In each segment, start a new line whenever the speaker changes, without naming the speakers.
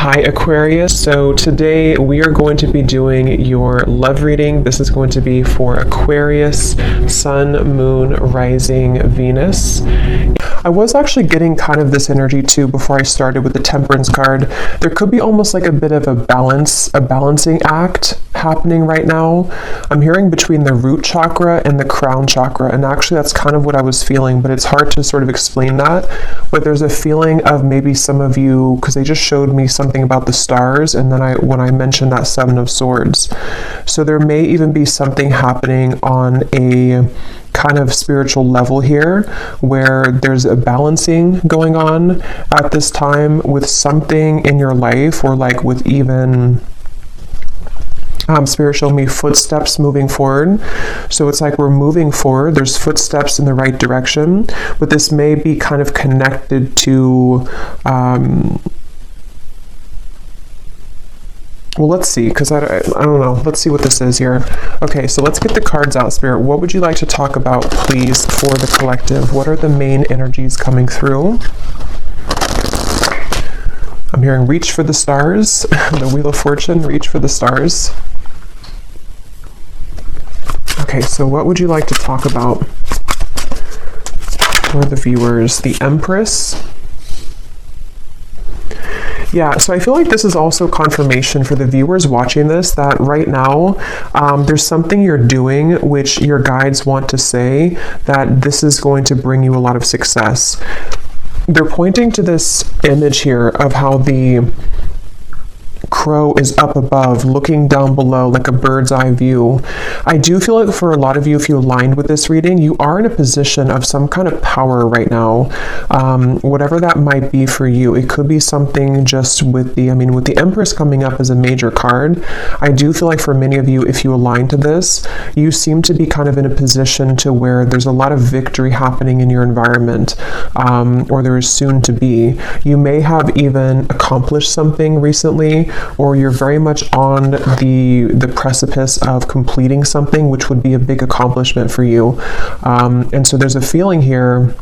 Hi Aquarius, so today we are going to be doing your love reading. This is going to be for Aquarius, Sun, Moon, Rising, Venus. I was actually getting kind of this energy too before I started with the Temperance card. There could be almost like a bit of a balancing act happening right now. I'm hearing between the root chakra and the crown chakra, and actually that's kind of what I was feeling, but it's hard to sort of explain that. But there's a feeling of maybe some of you, because they just showed me something about the stars, and then when I mentioned that Seven of Swords. So there may even be something happening on a kind of spiritual level here where there's a balancing going on at this time with something in your life, or like with even Spirit showed me footsteps moving forward. So it's like we're moving forward. There's footsteps in the right direction, but this may be kind of connected to well, let's see, because I don't know. Let's see what this is here. Okay, so let's get the cards out, Spirit. What would you like to talk about, please, for the collective? What are the main energies coming through? I'm hearing reach for the stars. The Wheel of Fortune, reach for the stars. Okay, so what would you like to talk about for the viewers? The Empress. Yeah, so I feel like this is also confirmation for the viewers watching this that right now there's something you're doing which your guides want to say that this is going to bring you a lot of success. They're pointing to this image here of how the crow is up above looking down below like a bird's eye view. I do feel like for a lot of you, if you aligned with this reading, you are in a position of some kind of power right now, whatever that might be for you. It could be something just with the Empress coming up as a major card. I do feel like for many of you, if you align to this, you seem to be kind of in a position to where there's a lot of victory happening in your environment, or there is soon to be. You may have even accomplished something recently, or you're very much on the precipice of completing something, which would be a big accomplishment for you. And so there's a feeling here.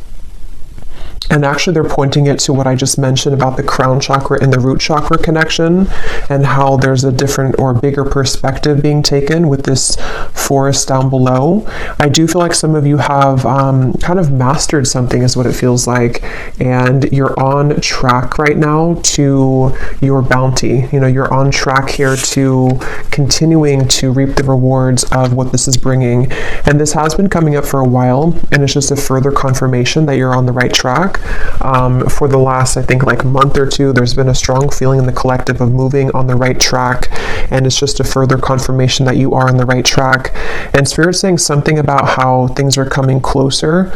And actually they're pointing it to what I just mentioned about the crown chakra and the root chakra connection, and how there's a different or bigger perspective being taken with this forest down below. I do feel like some of you have kind of mastered something is what it feels like, and you're on track right now to your bounty. You know, you're on track here to continuing to reap the rewards of what this is bringing. And this has been coming up for a while, and it's just a further confirmation that you're on the right track. For the last, I think, like month or two, there's been a strong feeling in the collective of moving on the right track, and it's just a further confirmation that you are on the right track. And Spirit's saying something about how things are coming closer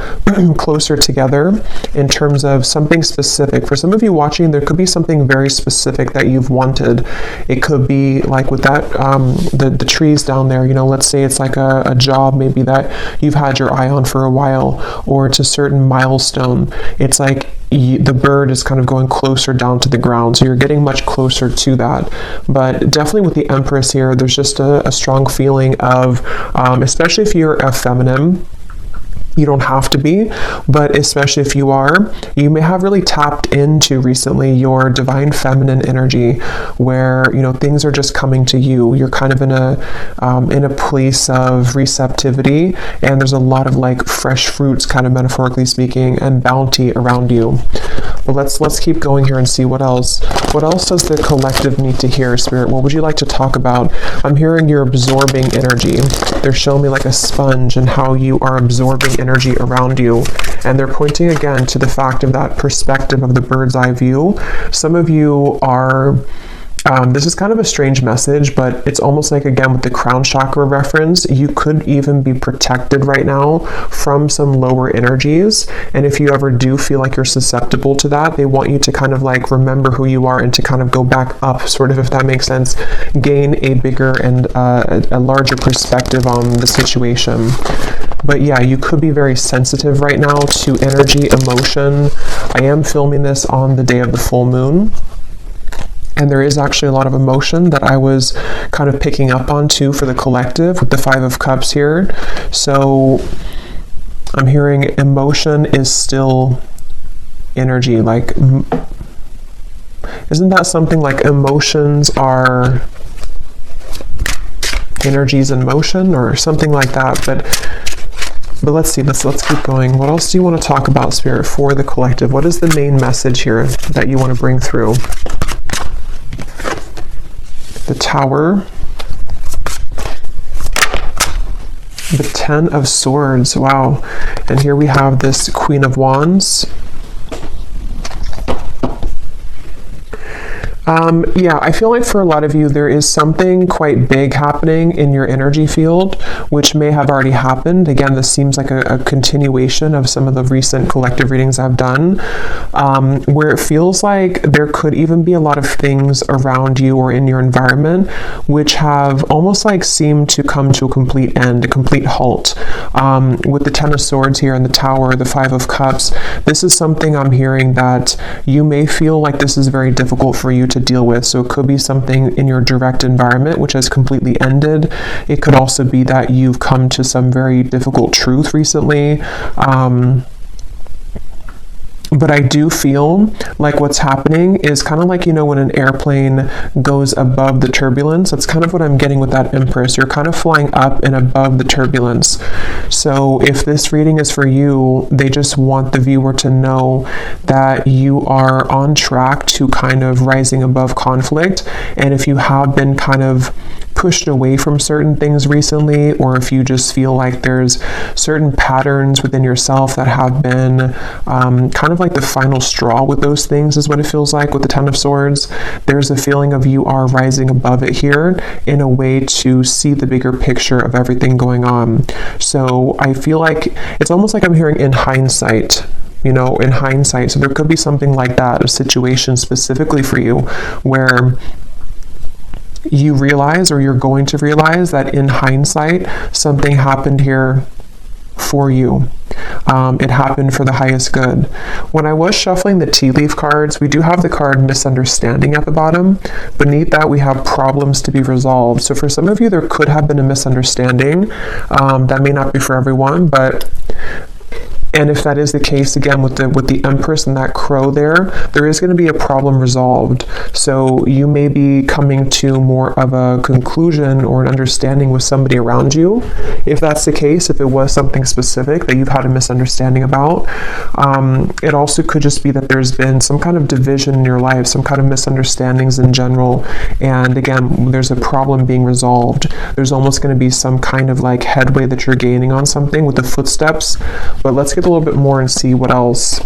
together in terms of something specific. For some of you watching, there could be something very specific that you've wanted. It could be like with that the trees down there, you know, let's say it's like a job maybe that you've had your eye on for a while, or it's a certain milestone. It's like the bird is kind of going closer down to the ground, so you're getting much closer to that. But definitely with the Empress here, there's just a strong feeling of, especially if you're a feminine, you don't have to be, but especially if you are, you may have really tapped into recently your divine feminine energy, where, you know, things are just coming to you. You're kind of in a place of receptivity, and there's a lot of like fresh fruits, kind of metaphorically speaking, and bounty around you. But let's keep going here and see what else does the collective need to hear, Spirit. What would you like to talk about? I'm hearing you're absorbing energy. They're showing me like a sponge and how you are absorbing energy around you. And they're pointing again to the fact of that perspective of the bird's eye view. Some of you are this is kind of a strange message, but it's almost like, again, with the crown chakra reference, you could even be protected right now from some lower energies. And if you ever do feel like you're susceptible to that, they want you to kind of like remember who you are and to kind of go back up, sort of, if that makes sense, gain a bigger and a larger perspective on the situation. But yeah, you could be very sensitive right now to energy, emotion. I am filming this on the day of the full moon, and there is actually a lot of emotion that I was kind of picking up on too for the collective with the Five of Cups here. So I'm hearing emotion is still energy, like Isn't that something like emotions are energies in motion or something like that? But let's see, let's keep going. What else do you want to talk about, Spirit, for the collective? What is the main message here that you want to bring through? The Tower. The Ten of Swords. Wow. And here we have this Queen of Wands. Yeah, I feel like for a lot of you, there is something quite big happening in your energy field, which may have already happened. Again, this seems like a continuation of some of the recent collective readings I've done, where it feels like there could even be a lot of things around you or in your environment, which have almost like seemed to come to a complete end, a complete halt. With the Ten of Swords here and the Tower, the Five of Cups, this is something I'm hearing that you may feel like this is very difficult for you to deal with. So it could be something in your direct environment which has completely ended. It could also be that you've come to some very difficult truth recently. But I do feel like what's happening is kind of like, you know, when an airplane goes above the turbulence, that's kind of what I'm getting with that Empress. You're kind of flying up and above the turbulence. So if this reading is for you, they just want the viewer to know that you are on track to kind of rising above conflict. And if you have been kind of pushed away from certain things recently, or if you just feel like there's certain patterns within yourself that have been kind of like the final straw with those things, is what it feels like with the Ten of Swords. There's a feeling of you are rising above it here in a way to see the bigger picture of everything going on. So I feel like it's almost like I'm hearing in hindsight, you know, in hindsight. So there could be something like that, a situation specifically for you where you realize, or you're going to realize, that in hindsight something happened here for you. It happened for the highest good. When I was shuffling the tea leaf cards, we do have the card misunderstanding at the bottom. Beneath that we have problems to be resolved. So for some of you, there could have been a misunderstanding. That may not be for everyone, but and if that is the case, again, with the Empress and that crow there is going to be a problem resolved. So you may be coming to more of a conclusion or an understanding with somebody around you. If that's the case, if it was something specific that you've had a misunderstanding about, it also could just be that there's been some kind of division in your life, some kind of misunderstandings in general. And again, there's a problem being resolved. There's almost going to be some kind of like headway that you're gaining on something with the footsteps. But let's get a little bit more and see what else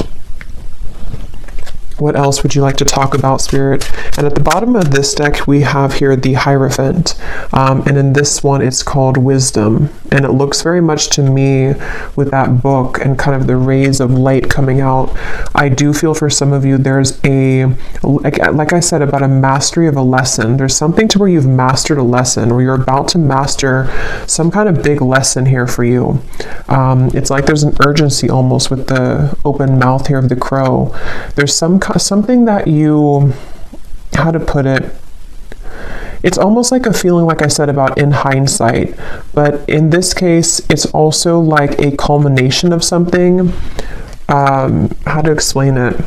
would you like to talk about, Spirit? And at the bottom of this deck we have here the Hierophant, and in this one it's called Wisdom, and it looks very much to me with that book and kind of the rays of light coming out. I do feel for some of you there's a, like I said, about a mastery of a lesson. There's something to where you've mastered a lesson, or you're about to master some kind of big lesson here for you. It's like there's an urgency almost with the open mouth here of the crow. There's something that you, how to put it, it's almost like a feeling, like I said, about in hindsight, but in this case it's also like a culmination of something. How to explain it?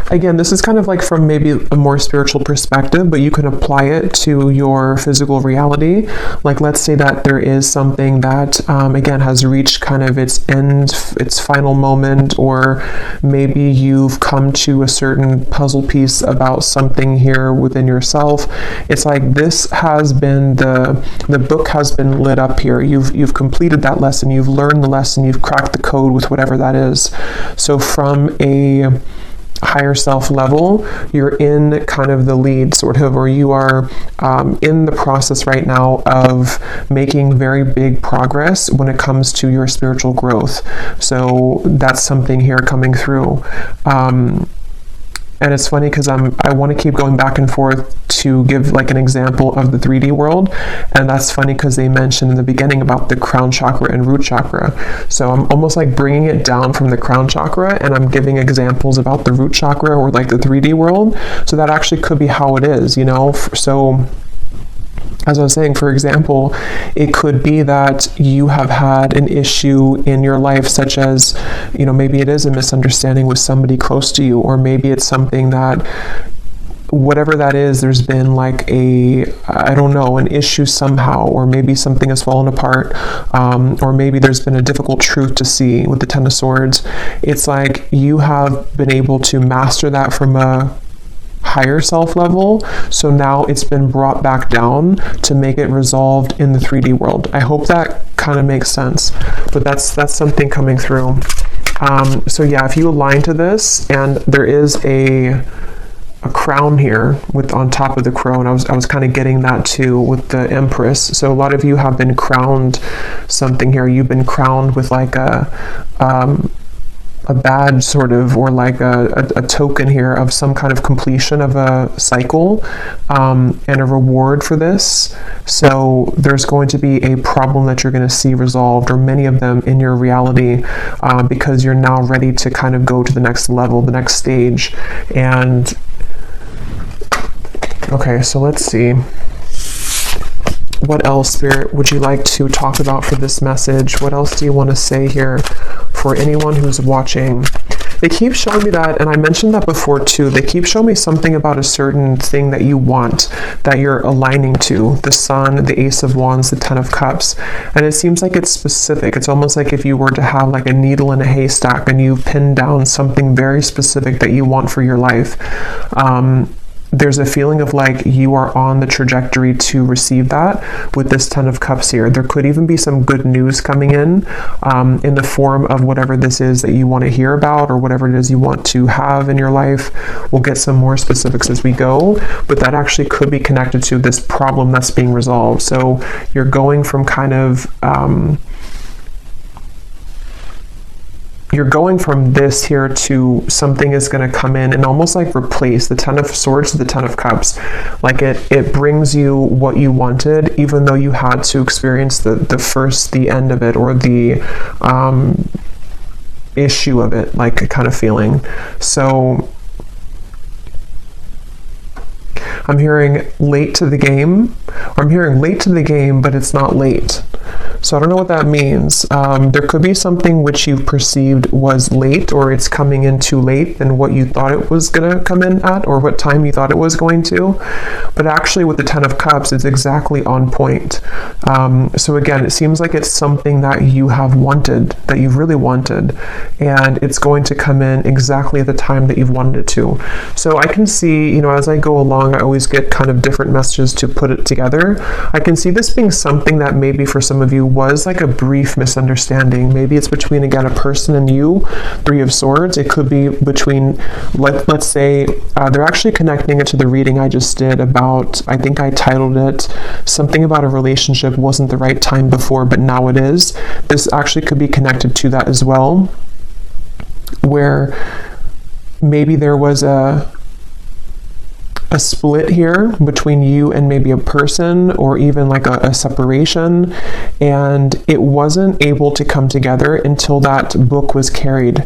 Again, this is kind of like from maybe a more spiritual perspective, but you can apply it to your physical reality. Like, let's say that there is something that, again, has reached kind of its end, its final moment, or maybe you've come to a certain puzzle piece about something here within yourself. It's like this has been, the book has been lit up here. You've completed that lesson. You've learned the lesson. You've cracked the code with whatever that is. So from a higher self level, you're in kind of the lead, sort of, or you are in the process right now of making very big progress when it comes to your spiritual growth. So that's something here coming through. And it's funny because I want to keep going back and forth to give like an example of the 3D world, and that's funny because they mentioned in the beginning about the crown chakra and root chakra. So I'm almost like bringing it down from the crown chakra, and I'm giving examples about the root chakra or like the 3D world. So that actually could be how it is, you know. So as I was saying, for example, it could be that you have had an issue in your life, such as, maybe it is a misunderstanding with somebody close to you, or maybe it's something that, whatever that is, there's been like an issue somehow, or maybe something has fallen apart, or maybe there's been a difficult truth to see with the Ten of Swords. It's like you have been able to master that from a higher self level, so now it's been brought back down to make it resolved in the 3D world. I hope that kind of makes sense, but that's something coming through. So yeah, if you align to this, and there is a crown here on top of the crown, I was kind of getting that too with the Empress. So a lot of you have been crowned something here. You've been crowned with like a badge sort of, or like a token here of some kind of completion of a cycle, and a reward for this. So there's going to be a problem that you're going to see resolved, or many of them in your reality, because you're now ready to kind of go to the next level, the next stage. And okay, so let's see. What else, Spirit, would you like to talk about for this message? What else do you want to say here for anyone who's watching? They keep showing me that, and I mentioned that before too, they keep showing me something about a certain thing that you want, that you're aligning to. The Sun, the Ace of Wands, the Ten of Cups. And it seems like it's specific. It's almost like if you were to have like a needle in a haystack and you pin down something very specific that you want for your life. There's a feeling of like you are on the trajectory to receive that with this Ten of Cups here. There could even be some good news coming in the form of whatever this is that you want to hear about, or whatever it is you want to have in your life. We'll get some more specifics as we go, but that actually could be connected to this problem that's being resolved. So you're going from kind of you're going from this here to something is going to come in and almost like replace the Ten of Swords to the Ten of Cups. Like it brings you what you wanted, even though you had to experience the end of it, or the issue of it, like a kind of feeling. So I'm hearing late to the game, or I'm hearing late to the game, but it's not late. So I don't know what that means. There could be something which you perceived was late, or it's coming in too late than what you thought it was going to come in at, or what time you thought it was going to. But actually with the Ten of Cups, it's exactly on point. So again, it seems like it's something that you have wanted, that you've really wanted, and it's going to come in exactly at the time that you've wanted it to. So I can see, as I go along, I always get kind of different messages to put it together. I can see this being something that maybe for some of you was like a brief misunderstanding. Maybe it's between, again, a person and you, Three of Swords. It could be between, let's say, they're actually connecting it to the reading I just did about, I think I titled it something about a relationship wasn't the right time before, but now it is. This actually could be connected to that as well, where maybe there was a split here between you and maybe a person, or even like a separation, and it wasn't able to come together until that book was carried.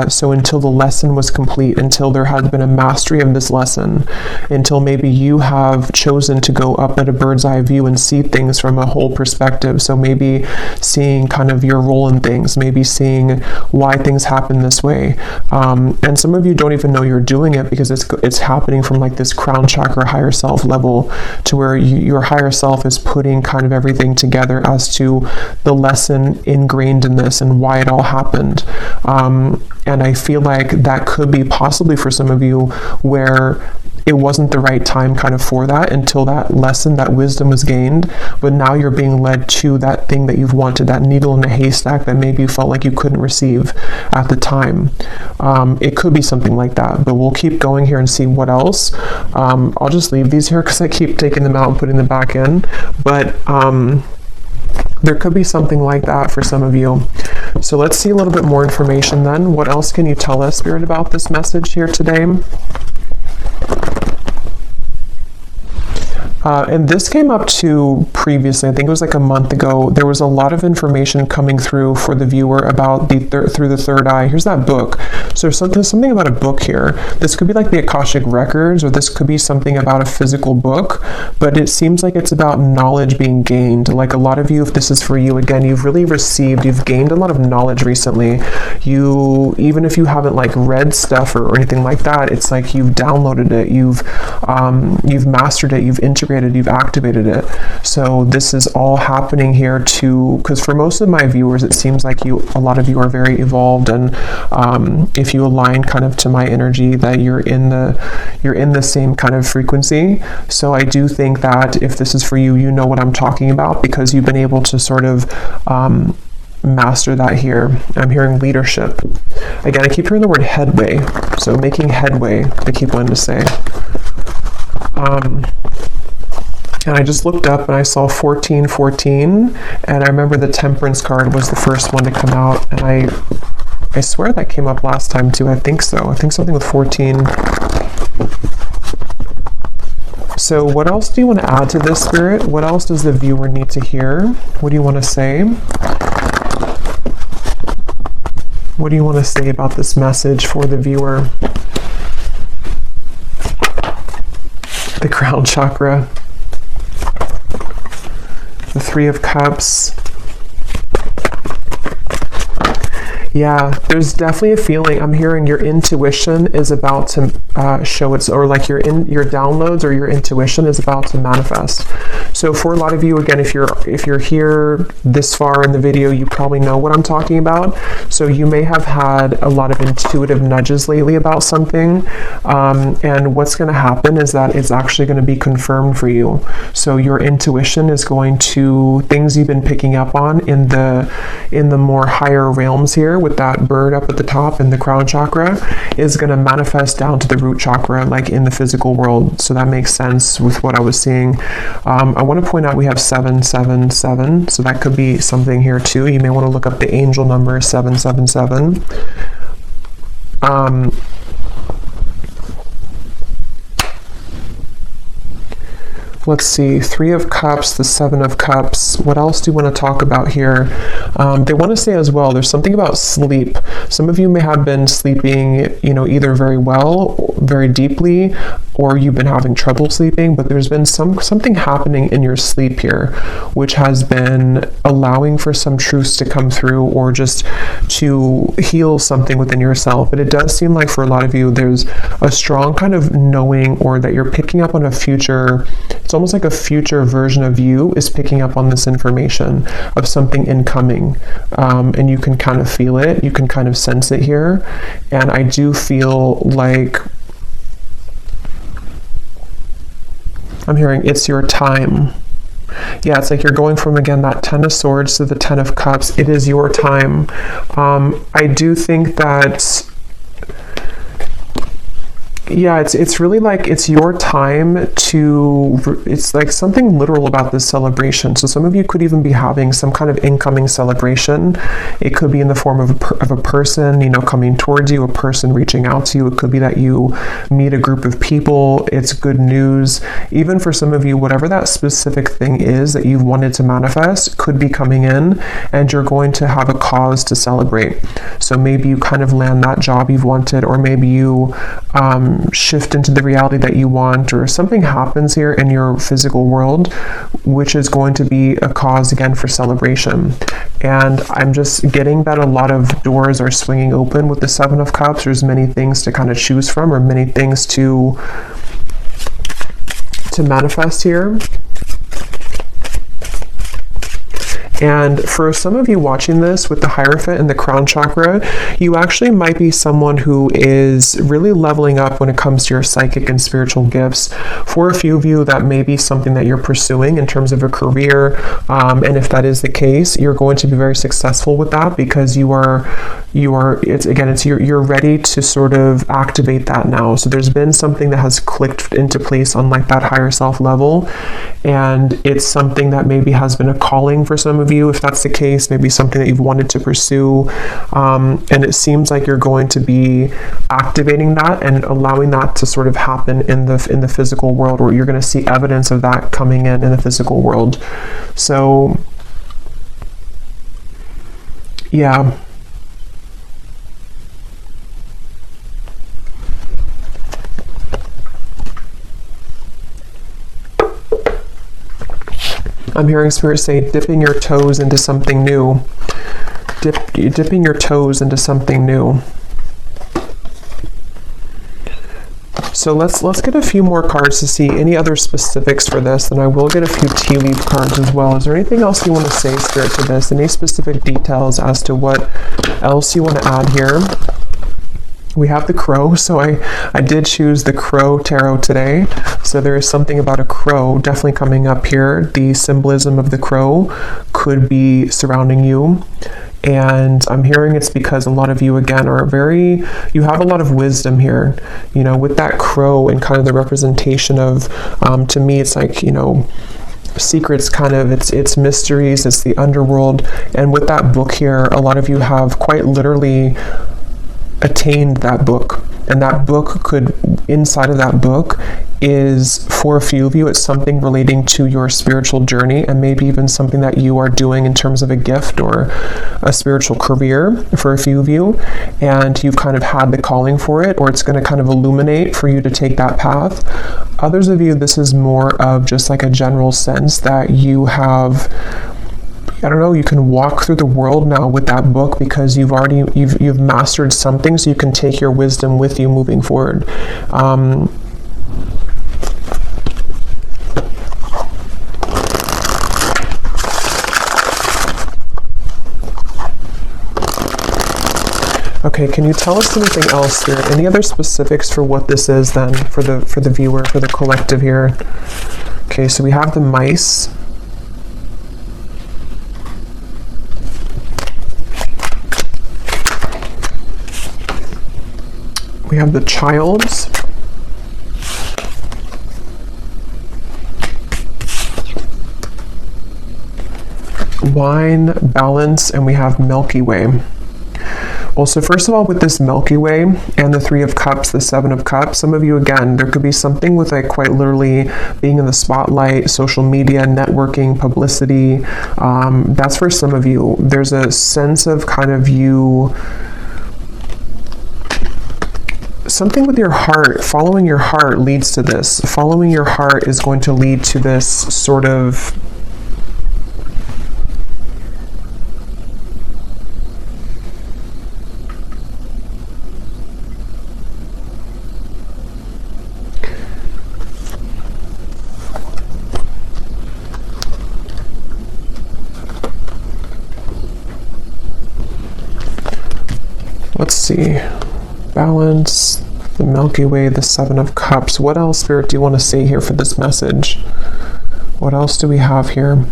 So until the lesson was complete, until there had been a mastery of this lesson, until maybe you have chosen to go up at a bird's eye view and see things from a whole perspective. So maybe seeing kind of your role in things, maybe seeing why things happen this way. And some of you don't even know you're doing it, because it's happening from like this crown chakra higher self level, to where your higher self is putting kind of everything together as to the lesson ingrained in this and why it all happened. And I feel like that could be possibly for some of you where it wasn't the right time kind of for that, until that lesson, that wisdom was gained, but now you're being led to that thing that you've wanted, that needle in a haystack that maybe you felt like you couldn't receive at the time. It could be something like that, but we'll keep going here and see what else. I'll just leave these here because I keep taking them out and putting them back in, but there could be something like that for some of you. So let's see a little bit more information then. What else can you tell us, Spirit, about this message here today? And this came up too previously. I think it was like a month ago. There was a lot of information coming through for the viewer about through the third eye. Here's that book. So there's something about a book here. This could be like the Akashic Records, or this could be something about a physical book, but it seems like it's about knowledge being gained. Like a lot of you, if this is for you, again, you've really you've gained a lot of knowledge recently. Even if you haven't like read stuff or anything like that, it's like you've downloaded it, you've mastered it, you've integrated, you've activated it. So this is all happening here too, because for most of my viewers, it seems like a lot of you are very evolved, and if you align kind of to my energy, that you're in the same kind of frequency. So I do think that if this is for you, you know what I'm talking about, because you've been able to sort of master that here. I'm hearing leadership. Again, I keep hearing the word headway. So making headway, I keep wanting to say. And I just looked up and I saw 1414, and I remember the Temperance card was the first one to come out, and I swear that came up last time too. I think so. I think something with 14. So what else do you want to add to this, Spirit? What else does the viewer need to hear? What do you want to say? What do you want to say about this message for the viewer? The crown chakra. The Three of Cups. Yeah, there's definitely a feeling. I'm hearing your intuition is about to show its, or like your downloads or your intuition is about to manifest. So for a lot of you, again, if you're here this far in the video, you probably know what I'm talking about. So you may have had a lot of intuitive nudges lately about something, and what's going to happen is that it's actually going to be confirmed for you. So your intuition is going to, things you've been picking up on in the more higher realms here, with that bird up at the top in the crown chakra, is going to manifest down to the root chakra, like in the physical world. So that makes sense with what I was seeing. I want to point out we have 777, so that could be something here too. You may want to look up the angel number 777. Let's see, Three of Cups, the Seven of Cups. What else do you want to talk about here? They want to say as well, there's something about sleep. Some of you may have been sleeping, either very well, very deeply, or you've been having trouble sleeping, but there's been something happening in your sleep here, which has been allowing for some truths to come through, or just to heal something within yourself. But it does seem like for a lot of you, there's a strong kind of knowing, or that you're picking up on a future. It's almost like a future version of you is picking up on this information of something incoming, and you can kind of feel it, you can kind of sense it here. And I do feel like I'm hearing it's your time. Yeah, it's like you're going from, again, that Ten of Swords to the Ten of Cups. It is your time. I do think that, yeah, it's really like it's your time to, it's like something literal about this celebration. So some of you could even be having some kind of incoming celebration. It could be in the form of a person, coming towards you, a person reaching out to you. It could be that you meet a group of people. It's good news. Even for some of you, whatever that specific thing is that you've wanted to manifest could be coming in, and you're going to have a cause to celebrate. So maybe you kind of land that job you've wanted, or maybe you shift into the reality that you want, or something happens here in your physical world, which is going to be a cause again for celebration. And I'm just getting that a lot of doors are swinging open with the Seven of Cups. There's many things to kind of choose from, or many things to manifest here. And for some of you watching this with the Hierophant and the crown chakra, you actually might be someone who is really leveling up when it comes to your psychic and spiritual gifts. For a few of you, that may be something that you're pursuing in terms of a career. And if that is the case, you're going to be very successful with that, because you're ready to sort of activate that now. So there's been something that has clicked into place on like that higher self level. And it's something that maybe has been a calling for some of you, if that's the case, maybe something that you've wanted to pursue. And it seems like you're going to be activating that and allowing that to sort of happen in the physical world, where you're going to see evidence of that coming in the physical world. So yeah. I'm hearing Spirit say dipping your toes into something new. Dipping your toes into something new. So let's get a few more cards to see any other specifics for this, and I will get a few tea leaf cards as well. Is there anything else you want to say, Spirit, to this? Any specific details as to what else you want to add here? We have the crow, so I did choose the crow tarot today. So there is something about a crow definitely coming up here. The symbolism of the crow could be surrounding you. And I'm hearing it's because a lot of you, again, you have a lot of wisdom here, you know, with that crow and kind of the representation of, to me, it's like, you know, secrets, kind of, it's mysteries, it's the underworld. And with that book here, a lot of you have quite literally attained that book, and that book could, inside of that book is, for a few of you, it's something relating to your spiritual journey, and maybe even something that you are doing in terms of a gift or a spiritual career for a few of you, and you've kind of had the calling for it, or it's going to kind of illuminate for you to take that path. Others of you, this is more of just like a general sense that you have, I don't know, you can walk through the world now with that book because you've mastered something, so you can take your wisdom with you moving forward. Okay, can you tell us anything else here? Any other specifics for what this is then, for the viewer, for the collective here? Okay, so we have the mice. We have the childs. Wine, balance, and we have Milky Way. Well, so first of all, with this Milky Way and the Three of Cups, the Seven of Cups, some of you, again, there could be something with like quite literally being in the spotlight, social media, networking, publicity. That's for some of you. There's a sense of kind of you, something with your heart, following your heart leads to this. Following your heart is going to lead to this sort of let's see. Balance, the Milky Way, the Seven of Cups. What else, Spirit, do you want to say here for this message? What else do we have here?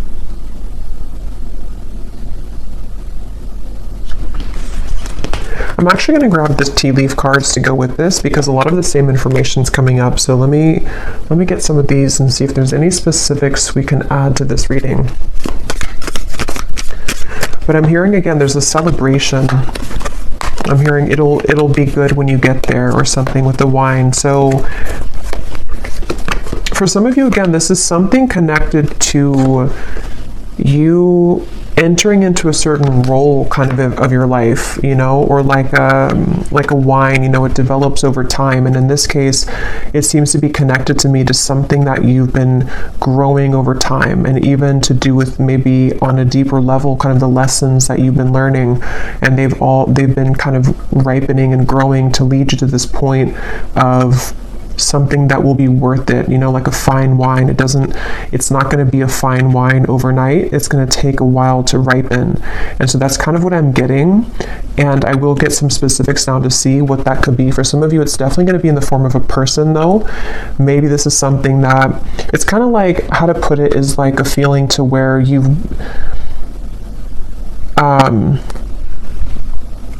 I'm actually going to grab the tea leaf cards to go with this because a lot of the same information is coming up. So let me get some of these and see if there's any specifics we can add to this reading. But I'm hearing, again, there's a celebration. I'm hearing it'll be good when you get there, or something with the wine. So for some of you, again, this is something connected to you entering into a certain role kind of your life, you know, or like a wine, you know, it develops over time. And in this case, it seems to be connected to me to something that you've been growing over time, and even to do with maybe on a deeper level, kind of the lessons that you've been learning, and they've been kind of ripening and growing to lead you to this point of something that will be worth it, you know, like a fine wine. It's not going to be a fine wine overnight. It's going to take a while to ripen. And so that's kind of what I'm getting. And I will get some specifics now to see what that could be. For some of you, it's definitely going to be in the form of a person, though. Maybe this is something that, it's kind of like, how to put it, is like a feeling to where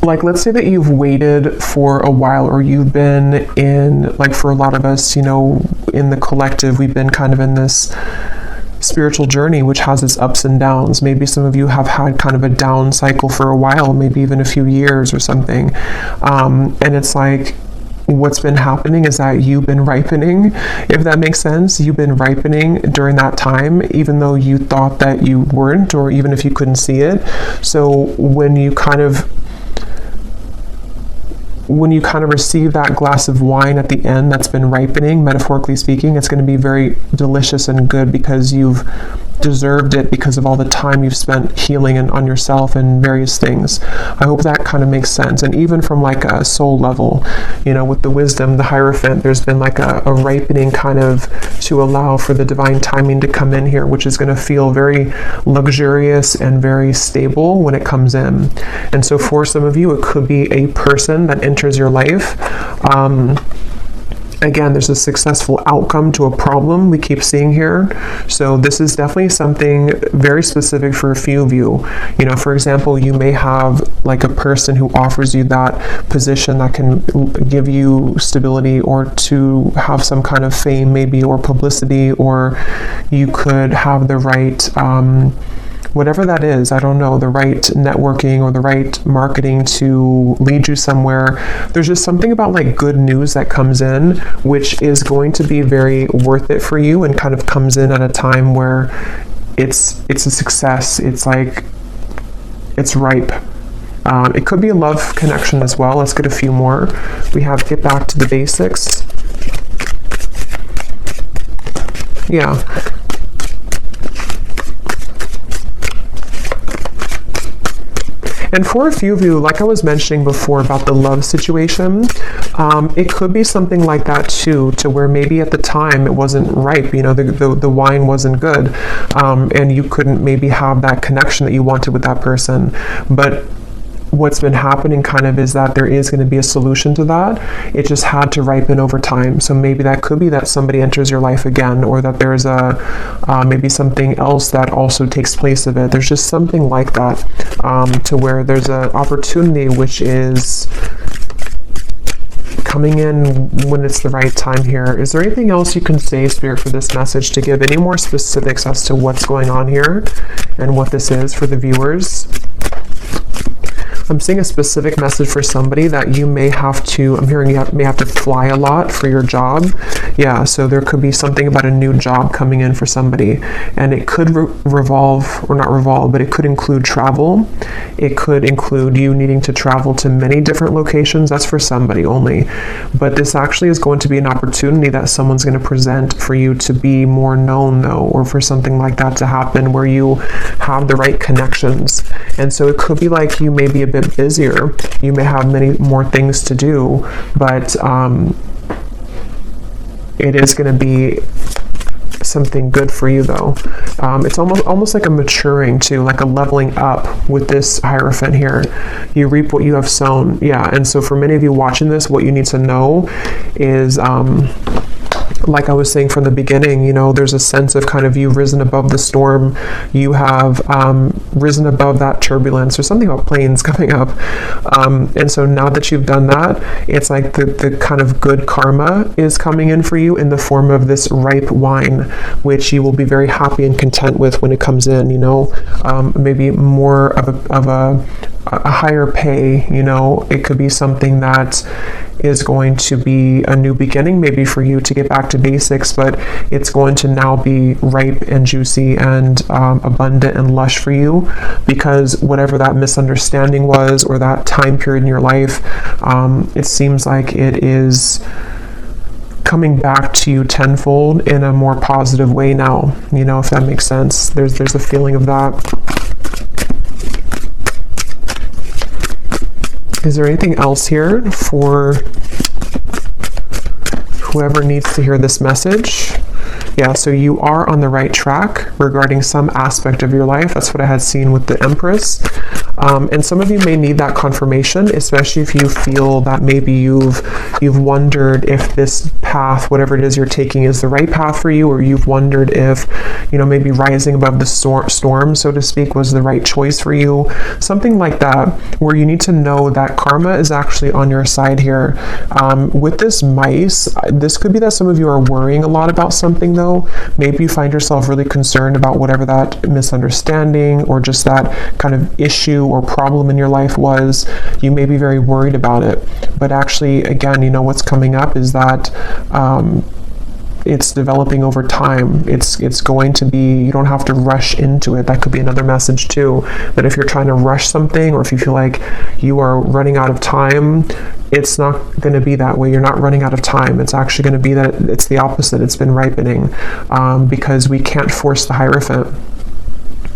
like, let's say that you've waited for a while, or you've been in, like for a lot of us, you know, in the collective, we've been kind of in this spiritual journey, which has its ups and downs. Maybe some of you have had kind of a down cycle for a while, maybe even a few years or something. And it's like, what's been happening is that you've been ripening, if that makes sense. You've been ripening during that time, even though you thought that you weren't, or even if you couldn't see it. So when you kind of receive that glass of wine at the end that's been ripening, metaphorically speaking, it's going to be very delicious and good because you've deserved it because of all the time you've spent healing and on yourself and various things. I hope that kind of makes sense. And even from like a soul level, you know, with the wisdom, the Hierophant, there's been like a ripening kind of to allow for the divine timing to come in here, which is going to feel very luxurious and very stable when it comes in. And so for some of you, it could be a person that enters your life. Again, there's a successful outcome to a problem we keep seeing here. So this is definitely something very specific for a few of you. You know, for example, you may have like a person who offers you that position that can give you stability, or to have some kind of fame maybe, or publicity, or you could have the right whatever that is, I don't know, the right networking or the right marketing to lead you somewhere. There's just something about like good news that comes in, which is going to be very worth it for you, and kind of comes in at a time where it's a success. It's like, it's ripe. It could be a love connection as well. Let's get a few more. We have get back to the basics. Yeah. And for a few of you, like I was mentioning before about the love situation, it could be something like that too, to where maybe at the time it wasn't ripe, you know, the wine wasn't good, and you couldn't maybe have that connection that you wanted with that person. But what's been happening kind of is that there is going to be a solution to that. It just had to ripen over time. So maybe that could be that somebody enters your life again, or that there's maybe something else that also takes place of it. There's just something like that, to where there's an opportunity which is coming in when it's the right time here. Is there anything else you can say, Spirit, for this message, to give any more specifics as to what's going on here and what this is for the viewers? I'm seeing a specific message for somebody that you may have to, I'm hearing you may have to fly a lot for your job. Yeah, so there could be something about a new job coming in for somebody. And it could revolve, or not revolve, but it could include travel. It could include you needing to travel to many different locations. That's for somebody only. But this actually is going to be an opportunity that someone's going to present for you to be more known, though, or for something like that to happen where you have the right connections. And so it could be like you may be a bit busier, you may have many more things to do, but it is going to be something good for you, though. It's almost like a maturing too, like a leveling up with this Hierophant here. You reap what you have sown. Yeah, and so for many of you watching this, what you need to know is like I was saying from the beginning, you know, there's a sense of kind of you've risen above the storm. You have risen above that turbulence. There's something about planes coming up. And so now that you've done that, it's like the kind of good karma is coming in for you in the form of this ripe wine, which you will be very happy and content with when it comes in, you know, maybe more of a higher pay, you know. It could be something that is going to be a new beginning, maybe for you to get back to basics, but it's going to now be ripe and juicy and abundant and lush for you, because whatever that misunderstanding was, or that time period in your life, it seems like it is coming back to you tenfold in a more positive way now, you know, if that makes sense. There's a feeling of that. Is there anything else here for whoever needs to hear this message? Yeah, so you are on the right track regarding some aspect of your life. That's what I had seen with the Empress. And some of you may need that confirmation, especially if you feel that maybe you've wondered if this path, whatever it is you're taking, is the right path for you, or you've wondered if, you know, maybe rising above the storm, so to speak, was the right choice for you. Something like that, where you need to know that karma is actually on your side here. With this mice, this could be that some of you are worrying a lot about something, though. Maybe you find yourself really concerned about whatever that misunderstanding or just that kind of issue or problem in your life was. You may be very worried about it, but actually, again, you know, what's coming up is that it's developing over time. It's going to be, you don't have to rush into it. That could be another message too, that if you're trying to rush something, or if you feel like you are running out of time, it's not going to be that way. You're not running out of time. It's actually going to be that it's the opposite. It's been ripening, because we can't force the Hierophant.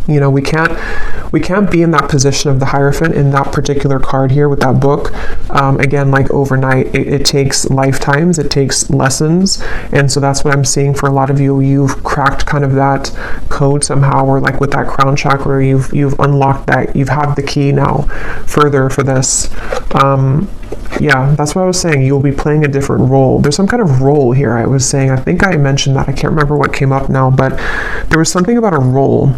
You know, we can't be in that position of the Hierophant in that particular card here with that book. Again, like overnight, it takes lifetimes, it takes lessons. And so that's what I'm seeing for a lot of you. You've cracked kind of that code somehow, or like with that crown chakra, you've unlocked that. You've had the key now further for this. Yeah, that's what I was saying. You'll be playing a different role. There's some kind of role here. I was saying, I think I mentioned that. I can't remember what came up now, but there was something about a role.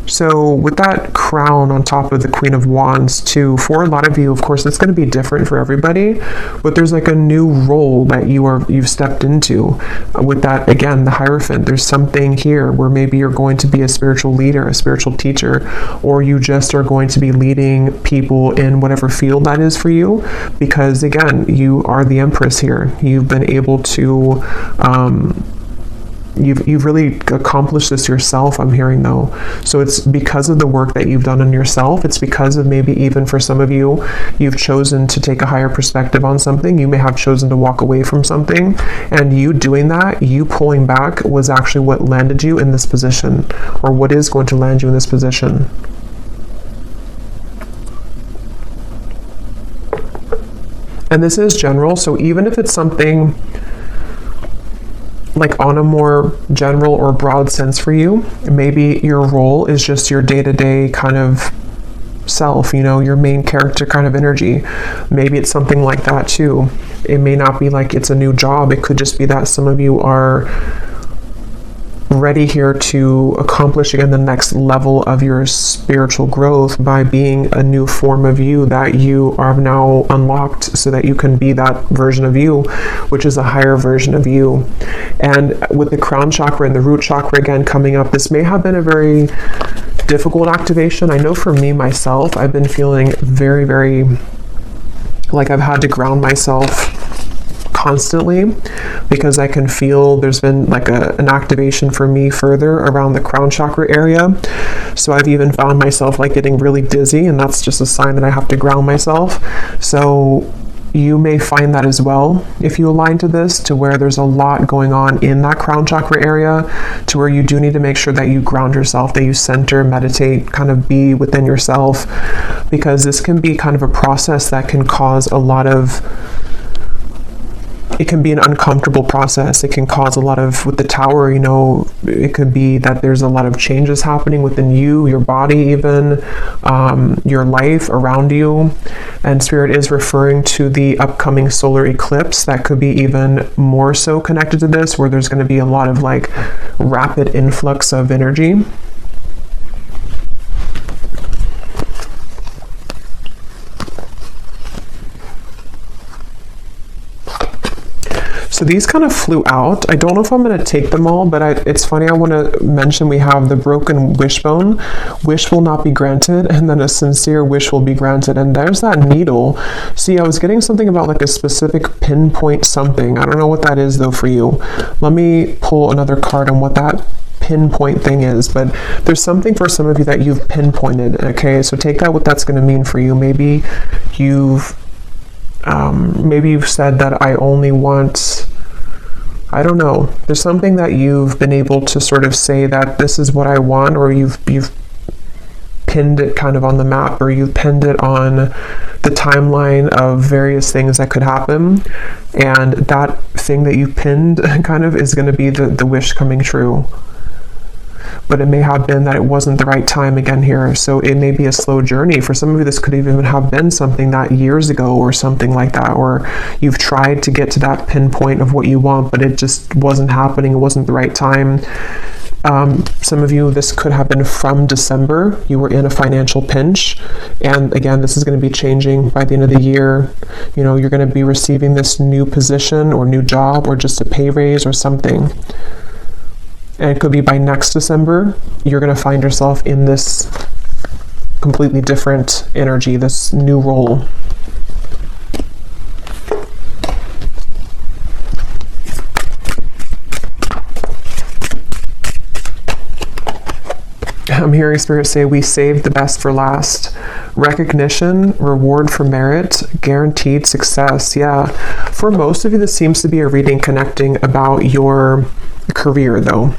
So with that crown on top of the Queen of Wands too, for a lot of you, of course, it's going to be different for everybody, but there's like a new role that you've stepped into. With that, again, the Hierophant, there's something here where maybe you're going to be a spiritual leader, a spiritual teacher, or you just are going to be leading people in whatever field that is for you, because again, you are the Empress here. You've been able to You've really accomplished this yourself, I'm hearing though. So it's because of the work that you've done on yourself. It's because of maybe even for some of you, you've chosen to take a higher perspective on something. You may have chosen to walk away from something, and you doing that, you pulling back, was actually what landed you in this position, or what is going to land you in this position. And this is general, so even if it's something like on a more general or broad sense for you, maybe your role is just your day-to-day kind of self, you know, your main character kind of energy. Maybe it's something like that too. It may not be like it's a new job. It could just be that some of you are ready here to accomplish again the next level of your spiritual growth by being a new form of you that you are now unlocked, so that you can be that version of you, which is a higher version of you. And with the crown chakra and the root chakra again coming up, this may have been a very difficult activation. I know for me myself, I've been feeling very, very like I've had to ground myself constantly, because I can feel there's been like an activation for me further around the crown chakra area. So I've even found myself like getting really dizzy, and that's just a sign that I have to ground myself. So you may find that as well if you align to this, to where there's a lot going on in that crown chakra area, to where you do need to make sure that you ground yourself, that you center, meditate, kind of be within yourself, because this can be kind of a process that can cause a lot of, it can be an uncomfortable process. It can cause a lot of, with the tower, you know, it could be that there's a lot of changes happening within you, your body even, your life around you. And Spirit is referring to the upcoming solar eclipse. That could be even more so connected to this, where there's going to be a lot of like rapid influx of energy. So these kind of flew out. I don't know if I'm going to take them all, but it's funny. I want to mention we have the broken wishbone. Wish will not be granted, and then a sincere wish will be granted. And there's that needle. See, I was getting something about like a specific pinpoint something. I don't know what that is though for you. Let me pull another card on what that pinpoint thing is, but there's something for some of you that you've pinpointed. Okay, so take that what that's going to mean for you. Maybe you've said that I only want, I don't know, there's something that you've been able to sort of say that this is what I want, or you've pinned it kind of on the map, or you've pinned it on the timeline of various things that could happen, and that thing that you pinned kind of is going to be the wish coming true. but it may have been that it wasn't the right time again here. So it may be a slow journey. For some of you, this could even have been something that years ago or something like that, or you've tried to get to that pinpoint of what you want, but it just wasn't happening. It wasn't the right time. Some of you, this could have been from December. You were in a financial pinch. And again, this is going to be changing by the end of the year. You know, you're going to be receiving this new position or new job or just a pay raise or something. And it could be by next December, you're going to find yourself in this completely different energy, this new role. I'm hearing Spirit say, we saved the best for last. Recognition, reward for merit, guaranteed success. Yeah. For most of you, this seems to be a reading connecting about your career, though,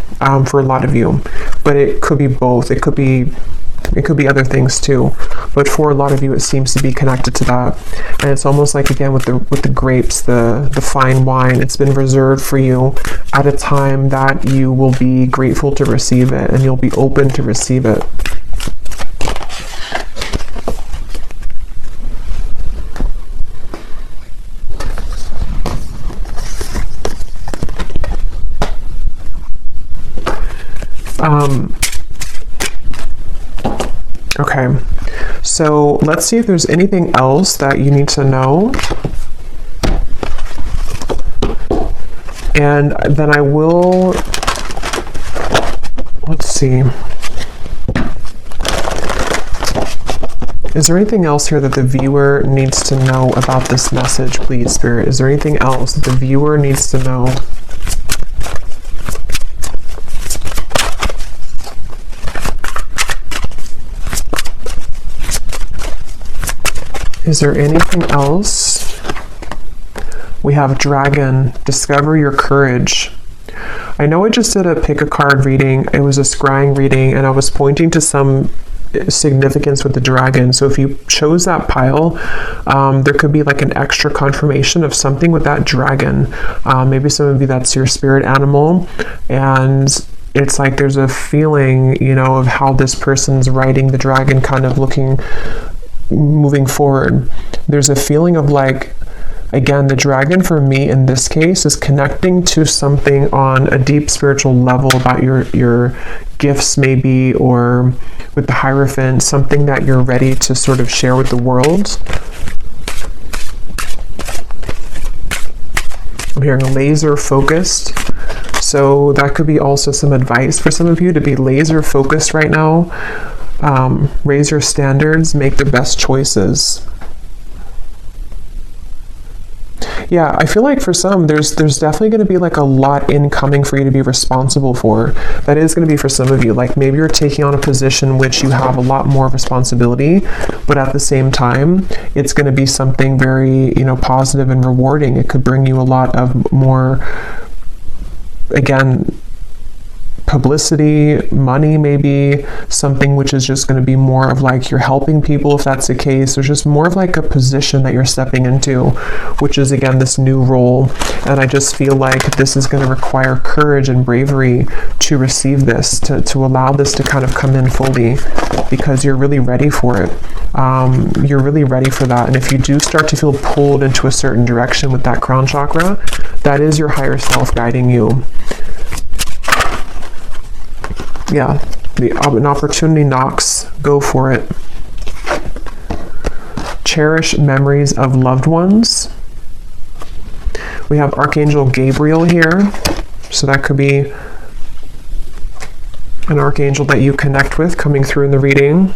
for a lot of you. But it could be both. It could be other things too. But for a lot of you, it seems to be connected to that. And it's almost like, again, with the grapes, the fine wine, it's been reserved for you at a time that you will be grateful to receive it and you'll be open to receive it. Okay, so let's see if there's anything else that you need to know. And then I will, let's see. Is there anything else here that the viewer needs to know about this message, please, Spirit? Is there anything else that the viewer needs to know? Is there anything else? We have Dragon, discover your courage. I know I just did a pick a card reading. It was a scrying reading, and I was pointing to some significance with the dragon. So if you chose that pile, there could be like an extra confirmation of something with that dragon. Maybe some of you, that's your spirit animal, and it's like there's a feeling, you know, of how this person's riding the dragon, kind of moving forward. There's a feeling of like, again, the dragon for me in this case is connecting to something on a deep spiritual level about your gifts maybe, or with the Hierophant, something that you're ready to sort of share with the world. I'm hearing laser focused. So that could be also some advice for some of you to be laser focused right now. Raise your standards, make the best choices. Yeah, I feel like for some, there's definitely going to be like a lot incoming for you to be responsible for. That is going to be for some of you. Like maybe you're taking on a position which you have a lot more responsibility, but at the same time, it's going to be something very, you know, positive and rewarding. It could bring you a lot of more, again, publicity, money, maybe something which is just going to be more of like you're helping people, if that's the case. There's just more of like a position that you're stepping into, which is again this new role. And I just feel like this is going to require courage and bravery to receive this, to allow this to kind of come in fully, because you're really ready for it. You're really ready for that. And if you do start to feel pulled into a certain direction with that crown chakra, that is your higher self guiding you. Yeah, an opportunity knocks, go for it. Cherish memories of loved ones. We have Archangel Gabriel here, so that could be an archangel that you connect with coming through in the reading.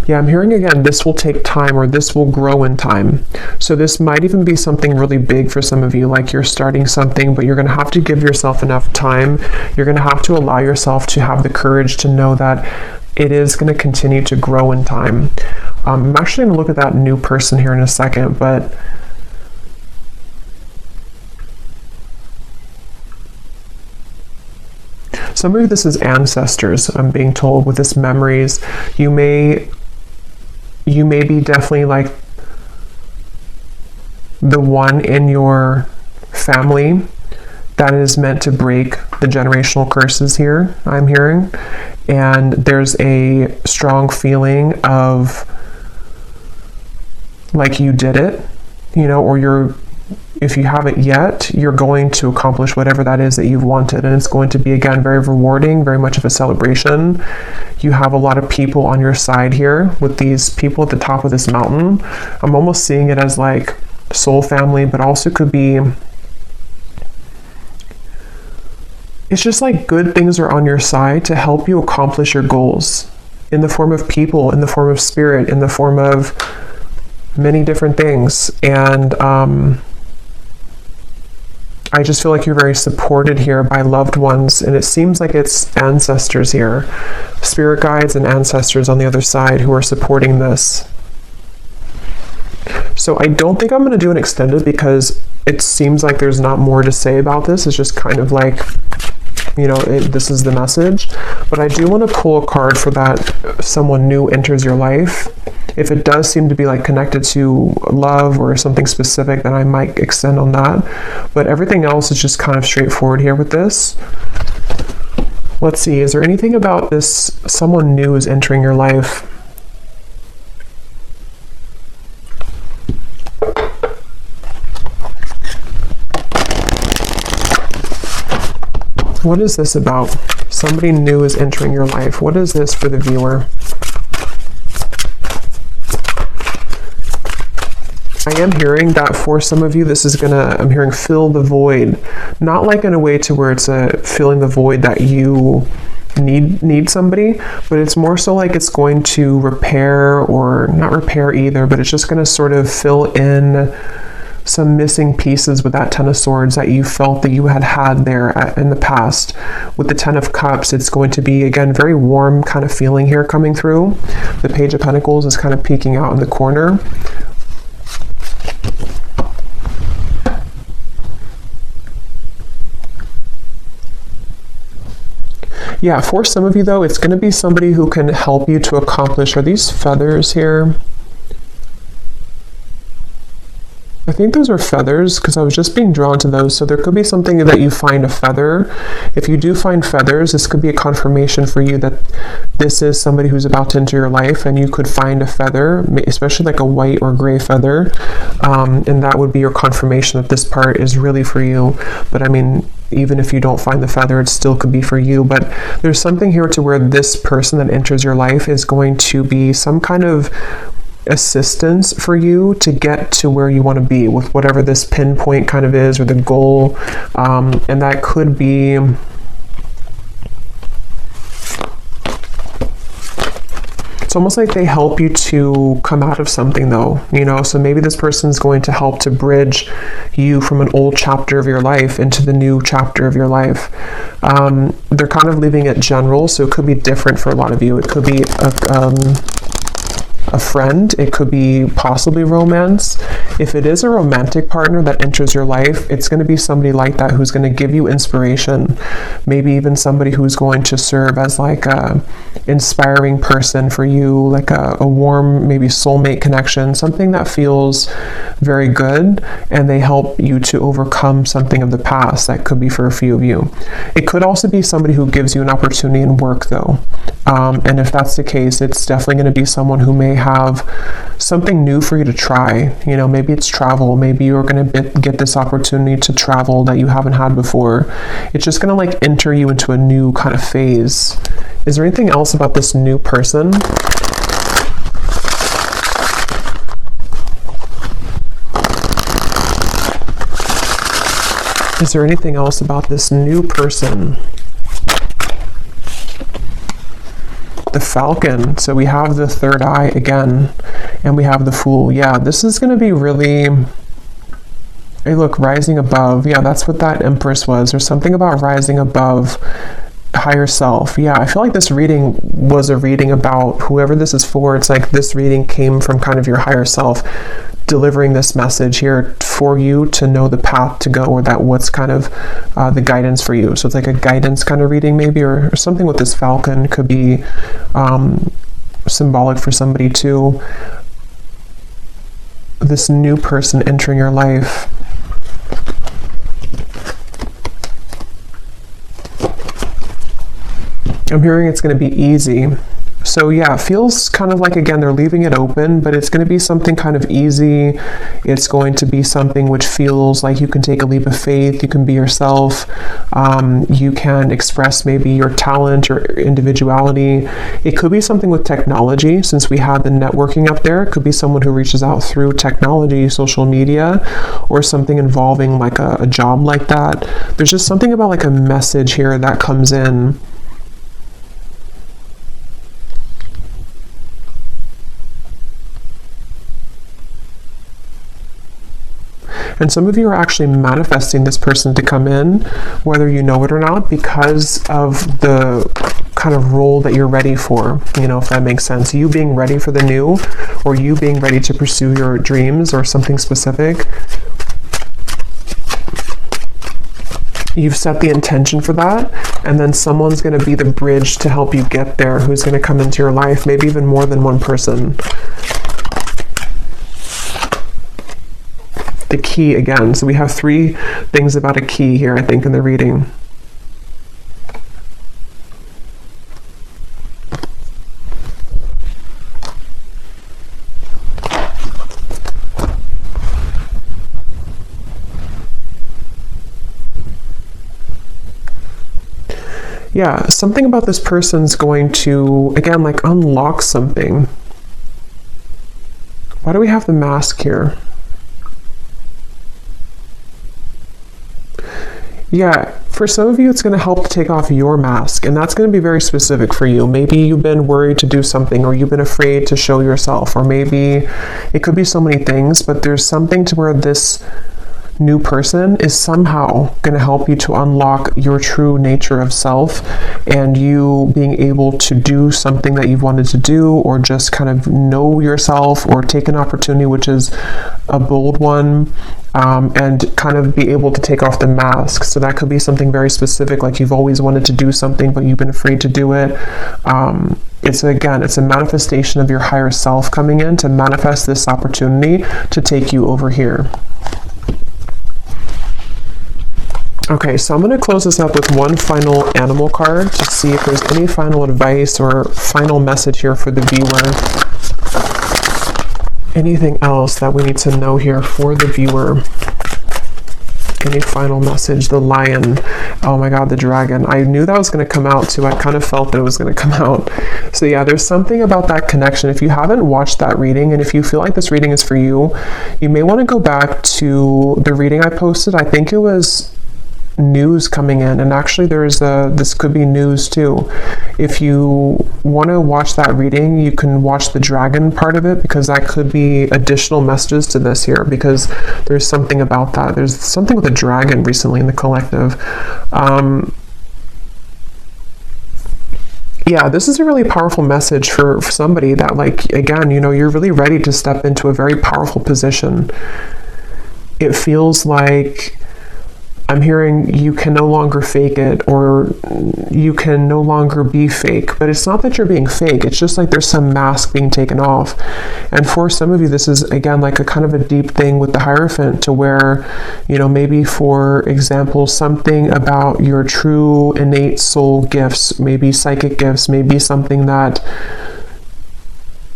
Yeah, I'm hearing again, this will take time, or this will grow in time. So this might even be something really big for some of you, like you're starting something, but you're going to have to give yourself enough time. You're going to have to allow yourself to have the courage to know that it is going to continue to grow in time. I'm actually going to look at that new person here in a second, but some of this is ancestors, I'm being told, with this memories. You may be definitely like the one in your family that is meant to break the generational curses here, I'm hearing. And there's a strong feeling of like you did it, you know, or if you haven't yet, you're going to accomplish whatever that is that you've wanted. And it's going to be, again, very rewarding, very much of a celebration. You have a lot of people on your side here with these people at the top of this mountain. I'm almost seeing it as like soul family, but also could be, it's just like good things are on your side to help you accomplish your goals in the form of people, in the form of spirit, in the form of many different things. And I just feel like you're very supported here by loved ones, and it seems like it's ancestors here, spirit guides and ancestors on the other side who are supporting this. So I don't think I'm going to do an extended because it seems like there's not more to say about this. It's just kind of like, you know, this is the message. But I do want to pull a card for that someone new enters your life. If it does seem to be like connected to love or something specific, then I might extend on that. But everything else is just kind of straightforward here with this. Let's see, is there anything about this someone new is entering your life? What is this about? Somebody new is entering your life. What is this for the viewer? I am hearing that for some of you, this is gonna, I'm hearing fill the void. Not like in a way to where it's a filling the void that you need somebody, but it's more so like it's going to repair, or not repair either, but it's just gonna sort of fill in some missing pieces with that Ten of Swords that you felt that you had there in the past. With the Ten of Cups, it's going to be, again, very warm kind of feeling here coming through. The Page of Pentacles is kind of peeking out in the corner. Yeah, for some of you though, it's going to be somebody who can help you to accomplish, are these feathers here? I think those are feathers because I was just being drawn to those. So there could be something that you find a feather. If you do find feathers, this could be a confirmation for you that this is somebody who's about to enter your life, and you could find a feather, especially like a white or gray feather. And that would be your confirmation that this part is really for you. But I mean, even if you don't find the feather, it still could be for you. But there's something here to where this person that enters your life is going to be some kind of assistance for you to get to where you want to be with whatever this pinpoint kind of is, or the goal. And that could be, it's almost like they help you to come out of something though, you know. So maybe this person's going to help to bridge you from an old chapter of your life into the new chapter of your life. They're kind of leaving it general, so it could be different for a lot of you. It could be a friend, it could be possibly romance. If it is a romantic partner that enters your life, it's going to be somebody like that who's going to give you inspiration. Maybe even somebody who's going to serve as like a inspiring person for you, like a warm, maybe soulmate connection, something that feels very good, and they help you to overcome something of the past. That could be for a few of you. It could also be somebody who gives you an opportunity in work though. And if that's the case, it's definitely going to be someone who may have something new for you to try. You know, maybe it's travel. Maybe you're going to get this opportunity to travel that you haven't had before. It's just going to like enter you into a new kind of phase. Is there anything else about this new person? Is there anything else about this new person? The Falcon. So we have the third eye again, and we have the Fool. Yeah, this is going to be really, hey look, rising above. Yeah, that's what that Empress was. There's something about rising above higher self. Yeah, I feel like this reading was a reading about whoever this is for. It's like this reading came from kind of your higher self delivering this message here for you to know the path to go, or that what's kind of the guidance for you. So it's like a guidance kind of reading maybe, or something with this Falcon could be symbolic for somebody too. This new person entering your life. I'm hearing it's going to be easy. So yeah, it feels kind of like, again, they're leaving it open, but it's going to be something kind of easy. It's going to be something which feels like you can take a leap of faith. You can be yourself. You can express maybe your talent or individuality. It could be something with technology, since we had the networking up there. It could be someone who reaches out through technology, social media, or something involving like a job like that. There's just something about like a message here that comes in. And some of you are actually manifesting this person to come in, whether you know it or not, because of the kind of role that you're ready for, you know, if that makes sense. You being ready for the new, or you being ready to pursue your dreams or something specific. You've set the intention for that, and then someone's going to be the bridge to help you get there, who's going to come into your life, maybe even more than one person. The key again. So we have 3 things about a key here, I think, in the reading. Yeah, something about this person's going to, again, like unlock something. Why do we have the mask here? Yeah, for some of you, it's going to help to take off your mask, and that's going to be very specific for you. Maybe you've been worried to do something, or you've been afraid to show yourself, or maybe it could be so many things, but there's something to where this new person is somehow going to help you to unlock your true nature of self, and you being able to do something that you've wanted to do, or just kind of know yourself, or take an opportunity which is a bold one, and kind of be able to take off the mask. So that could be something very specific, like you've always wanted to do something but you've been afraid to do it. It's a manifestation of your higher self coming in to manifest this opportunity to take you over here. Okay, so I'm going to close this up with one final animal card to see if there's any final advice or final message here for the viewer. Anything else that we need to know here for the viewer? Any final message? The lion. Oh my god, the dragon. I knew that was going to come out too. I kind of felt that it was going to come out. So yeah, there's something about that connection. If you haven't watched that reading, and if you feel like this reading is for you, you may want to go back to the reading I posted. I think it was news coming in, and actually there's this could be news too. If you want to watch that reading, you can watch the dragon part of it, because that could be additional messages to this here, because there's something about that. There's something with a dragon recently in the collective. Yeah, this is a really powerful message for somebody that, like, again, you know, you're really ready to step into a very powerful position. It feels like I'm hearing you can no longer fake it, or you can no longer be fake. But it's not that you're being fake. It's just like there's some mask being taken off. And for some of you, this is, again, like a kind of a deep thing with the Hierophant, to where, you know, maybe, for example, something about your true innate soul gifts, maybe psychic gifts, maybe something that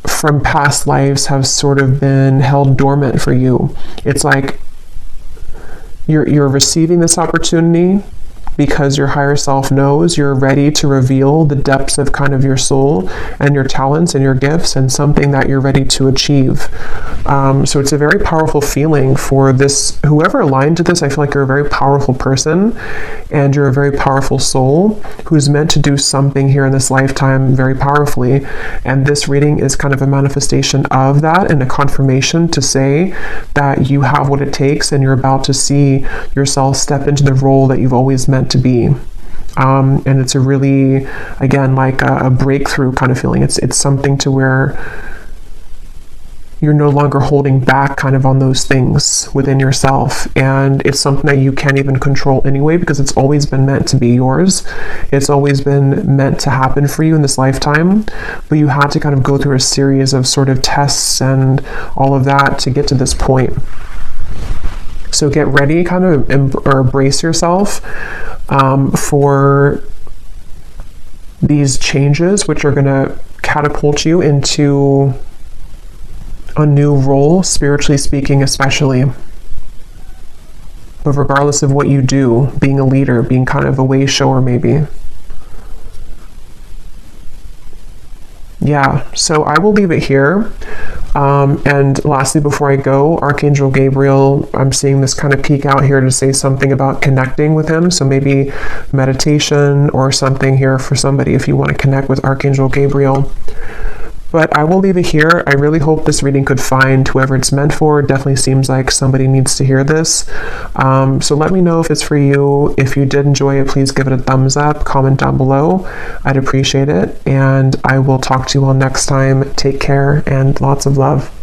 from past lives have sort of been held dormant for you. It's like you're receiving this opportunity because your higher self knows you're ready to reveal the depths of kind of your soul and your talents and your gifts, and something that you're ready to achieve. So it's a very powerful feeling for this, whoever aligned to this. I feel like you're a very powerful person, and you're a very powerful soul who's meant to do something here in this lifetime very powerfully. And this reading is kind of a manifestation of that, and a confirmation to say that you have what it takes, and you're about to see yourself step into the role that you've always meant to be. And it's a really, again, like a breakthrough kind of feeling. It's something to where you're no longer holding back kind of on those things within yourself, and it's something that you can't even control anyway, because it's always been meant to be yours. It's always been meant to happen for you in this lifetime, but you had to kind of go through a series of sort of tests and all of that to get to this point. So get ready, kind of, or brace yourself for these changes, which are going to catapult you into a new role, spiritually speaking, especially. But regardless of what you do, being a leader, being kind of a way shower maybe. Yeah, so I will leave it here. And lastly, before I go, Archangel Gabriel, I'm seeing this kind of peek out here to say something about connecting with him. So maybe meditation or something here for somebody if you want to connect with Archangel Gabriel. But I will leave it here. I really hope this reading could find whoever it's meant for. It definitely seems like somebody needs to hear this. So let me know if it's for you. If you did enjoy it, please give it a thumbs up, comment down below. I'd appreciate it. And I will talk to you all next time. Take care and lots of love.